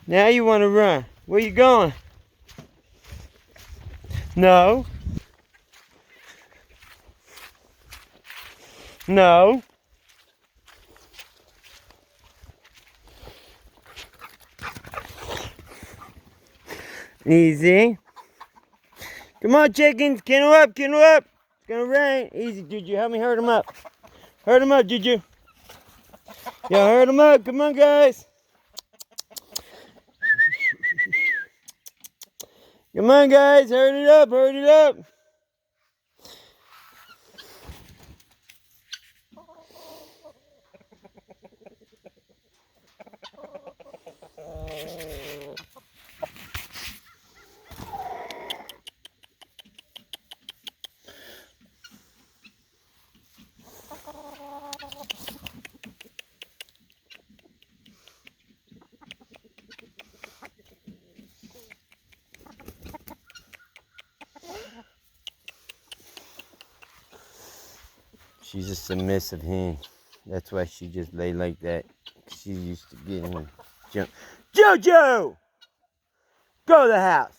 Now you want to run. Where you going? No. No. Easy. Come on, chickens. Kennel up, kennel up. It's gonna rain. Easy, Juju. Help me herd them up. Herd them up, Juju. Yeah, herd them up. Come on, guys. Come on, guys. Herd it up, herd it up. She's a submissive hen. That's why she just lay like that. She's used to getting jumped. Jojo! Go to the house.